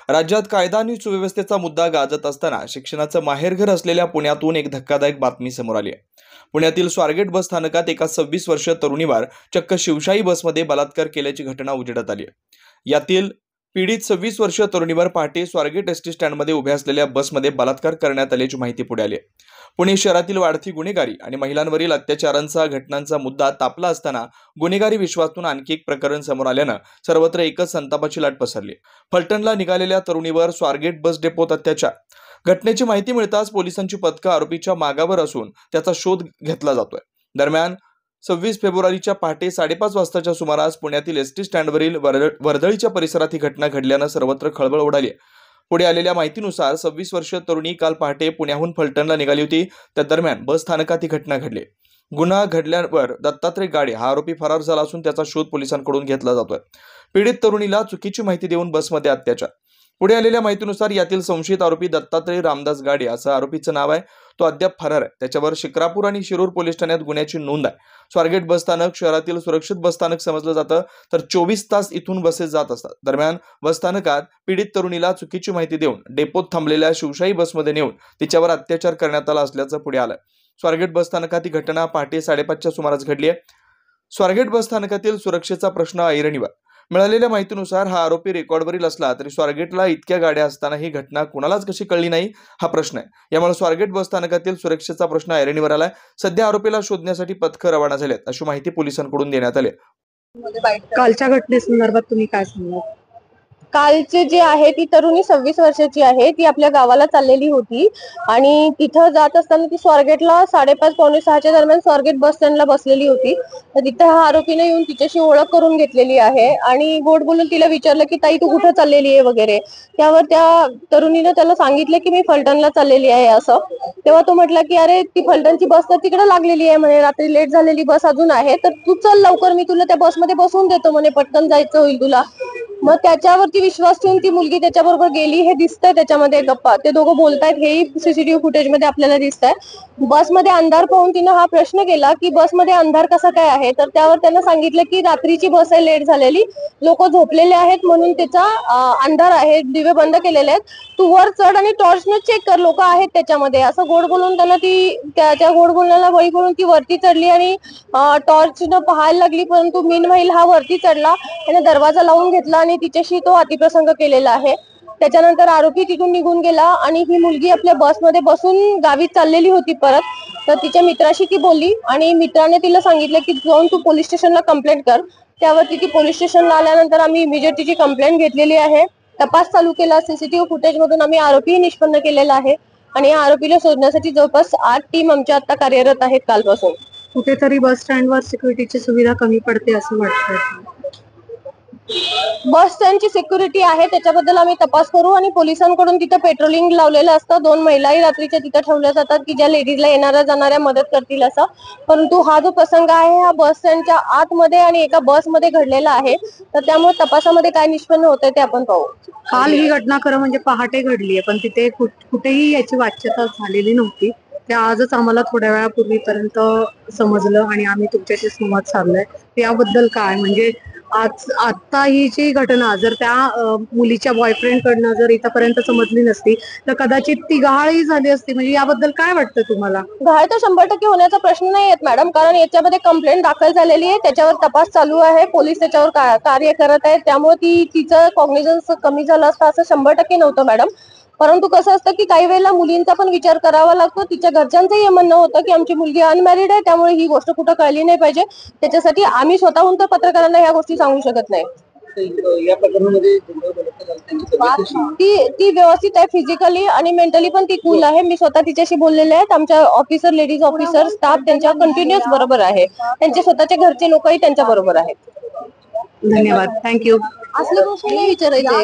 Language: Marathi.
राज्यात कायदा आणि सुव्यवस्थेचा मुद्दा गाजत असताना शिक्षणाचं माहेरघर असलेल्या पुण्यातून एक धक्कादायक बातमी समोर आली आहे। पुण्यातील स्वारगेट बस स्थानकात एका 26 वर्षीय तरुणीवर चक्क शिवशाही बसमध्ये बलात्कार केल्याची घटना उजेडात आली आहे। यातील पीडित 26 वर्षीय तरुणीवर पहाटे स्वारगेट एसटी स्टँडमध्ये उभ्या असलेल्या बसमध्ये बलात्कार करण्यात आल्याची माहिती पुढे आली आहे। पुणे शहरातील वाढती गुन्हेगारी आणि महिलांवरील अत्याचारांचा घटनांचा मुद्दा तापला असताना गुन्हेगारी विश्वातून आणखी एक प्रकरण समोर आल्यानं सर्वत्र एकच संतापाची लाट पसरली। फलटणला निघालेल्या तरुणीवर स्वारगेट बस डेपोत अत्याचार। घटनेची माहिती मिळताच पोलिसांची पथकं आरोपीच्या मागावर असून त्याचा शोध घेतला जातोय। दरम्यान 26 फेब्रुवारीच्या पहाटे 5:30 वाजताच्या सुमारास पुण्यातील एसटी स्टँडवरील वर्दळीच्या परिसरात ही घटना घडल्यानं सर्वत्र खळबळ उडाली आहे। पुढे आलेल्या माहितीनुसार 26 वर्षीय तरुणी काल पहाटे पुण्याहून फलटणला निघाली होती। त्या दरम्यान बस स्थानकात ही घटना घडली। गुन्हा घडल्यावर दत्तात्रय गाडे हा आरोपी फरार झाला असून त्याचा शोध पोलिसांकडून घेतला जातोय। पीडित तरुणीला चुकीची माहिती देऊन बसमध्ये अत्याचार। पुढे आलेल्या माहितीनुसार यातील संशयित आरोपी दत्तात्रय रामदास गाडे असं आरोपीचं नाव आहे। तो अद्याप फरार आहे। त्याच्यावर शिक्रापूर आणि शिरूर पोलीस ठाण्यात गुन्ह्याची नोंद आहे। स्वारगेट बस स्थानक शहरातील सुरक्षित बस स्थानक समजलं जातं, तर 24 तास इथून बसेस जात असतात। दरम्यान बस स्थानकात पीडित तरुणीला चुकीची माहिती देऊन डेपोत थांबलेल्या शिवशाही बसमध्ये नेऊन तिच्यावर अत्याचार करण्यात आला असल्याचं पुढे आलं। स्वारगेट बस स्थानकात ही घटना पहाटे 5:30च्या सुमारास घडली आहे। स्वारगेट बस स्थानकातील सुरक्षेचा प्रश्न ऐरणीवर। मिळालेल्या माहितीनुसार हा आरोपी रेकॉर्डवरील असला तरी स्वारगेटला इतक्या गाड्या असताना ही घटना कुणालाच कशी कळली नाही हा प्रश्न आहे। यामुळे स्वारगेट बस स्थानकातील सुरक्षेचा प्रश्न ऐरणीवर आलाय। सध्या आरोपीला शोधण्यासाठी पथकं रवाना झालेत, अशी माहिती पोलिसांकडून देण्यात आली। कालच्या घटनेसंदर्भात तुम्ही काय सांगणार? कालचे जे आहे ती तरुणी 26 वर्षाची आहे। ती आपल्या गावाला चाललेली होती आणि तिथं जात असताना ती स्वारगेटला 5:30-5:45च्या दरम्यान स्वारगेट बस स्टँडला बसलेली होती। तर तिथं हा आरोपीने येऊन तिच्याशी ओळख करून घेतलेली आहे आणि गोड बोलून तिला विचारलं की ताई तू कुठं चाललेली आहे वगैरे। त्यावर त्या तरुणीने त्याला सांगितलं की मी फलटणला चाललेली आहे असं। तेव्हा तो म्हटला की अरे ती फलटणची बस तर तिकडे लागलेली आहे म्हणे, रात्री लेट झालेली बस अजून आहे, तर तू चल लवकर, मी तुला त्या बसमध्ये बसवून देतो म्हणे, पटकन जायचं होईल तुला। मग त्याच्यावरती विश्वास ठेवून ती मुलगी त्याच्याबरोबर गेली। हे दिसतंय त्याच्यामध्ये गप्पा, ते दोघं बोलतायत हेही सीसीटीव्ही फुटेज मध्ये आपल्याला दिसतंय। बसमध्ये अंधार पाहून तिनं हा प्रश्न केला की बसमध्ये अंधार कसा काय आहे, तर त्यावर त्यानं सांगितलं की रात्रीची बस आहे, लेट झालेली, लोक झोपलेले आहेत म्हणून त्याचा अंधार आहे, दिवे बंद केलेले आहेत, तू वर चढ आणि टॉर्चने चेक कर, लोक आहेत त्याच्यामध्ये, असं गोड बोलून त्यानं ती त्याच्या गोड बोलण्याला बळी पडून ती वरती चढली आणि टॉर्चनं पाहायला लागली। परंतु मीनवाईल हा वरती चढला आणि दरवाजा लावून घेतला आणि तिच्याशी तो अतिप्रसंग केलेला आहे। त्याच्यानंतर आरोपी तिथून निघून गेला आणि ही मुलगी आपल्या बसमध्ये बसून गावी चाललेली होती परत। तर तिच्या मित्राशी ती बोलली आणि मित्राने तिला सांगितलं की जाऊन तू पोलीस स्टेशनला कंप्लेंट कर। त्यावरती ती पोलीस स्टेशनला आल्यानंतर आम्ही इमिजिएट तिची कंप्लेंट घेतलेली आहे, तपास चालू केला। सीसीटीव्ही फुटेज मधून आम्ही आरोपीही निष्पन्न केलेला आहे आणि या आरोपीला शोधण्यासाठी जवळपास 8 टीम आमच्या आता कार्यरत आहेत कालपासून। कुठेतरी बस स्टँडवर सिक्युरिटीची सुविधा कमी पडते असं वाटतंय? बस स्टँडची सिक्युरिटी आहे, त्याच्याबद्दल आम्ही तपास करू आणि पोलिसांकडून तिथं पेट्रोलिंग लावलेलं असतं। 2 महिलाही रात्रीच्या तिथं ठेवल्या जातात की ज्या लेडीजला येणाऱ्या जाणाऱ्या मदत करतील असं। परंतु हा जो प्रसंग आहे हा बस स्टँडच्या आतमध्ये आणि एका बसमध्ये घडलेला आहे, तर त्यामुळे तपासामध्ये काय निष्पन्न होतंय ते आपण पाहू। काल ही घटना खरं म्हणजे पहाटे घडलीये, पण तिथे कुठेही याची वाच्यता झालेली नव्हती। ते आजच आम्हाला थोड्या वेळापूर्वीपर्यंत समजलं आणि आम्ही तुमच्याशी संवाद साधलाय। याबद्दल काय म्हणजे आता ही जी घटना जर त्या मुलीच्या बॉयफ्रेंड कडनं जर इथपर्यंत समजली नसती तर कदाचित ती गहाळही झाली असती, म्हणजे याबद्दल काय वाटतं तुम्हाला? गहाळ तर 100% होण्याचा प्रश्न नाही येत मॅडम, कारण याच्यामध्ये कंप्लेंट दाखल झालेली आहे, त्याच्यावर तपास चालू आहे, पोलीस त्याच्यावर कार्य करत आहेत, त्यामुळे तिचं कॉग्निझन्स कमी झालं असतं असं 100% नव्हतं मॅडम। परंतु कसं असतं की काही वेळेला मुलींचा पण विचार करावा लागतो। तिच्या घरच्यांचंही म्हणणं होतं की आमची मुलगी अनमॅरिड आहे, त्यामुळे ही गोष्ट कुठं कळली नाही पाहिजे, त्याच्यासाठी आम्ही स्वतःहून तर पत्रकारांना ह्या गोष्टी सांगू शकत नाही। या प्रकरणामध्ये ती व्यवस्थित आहे, फिजिकली आणि मेंटली पण ती कूल आहे। मी स्वतः तिच्याशी बोललेले आहेत, आमच्या ऑफिसर, लेडीज ऑफिसर, स्टाफ त्यांच्या कंटिन्युअस बरोबर आहे, त्यांचे स्वतःचे घरचे लोकही त्यांच्या बरोबर आहेत। धन्यवाद, थँक्यू। असल्या गोष्टी नाही विचारायचं।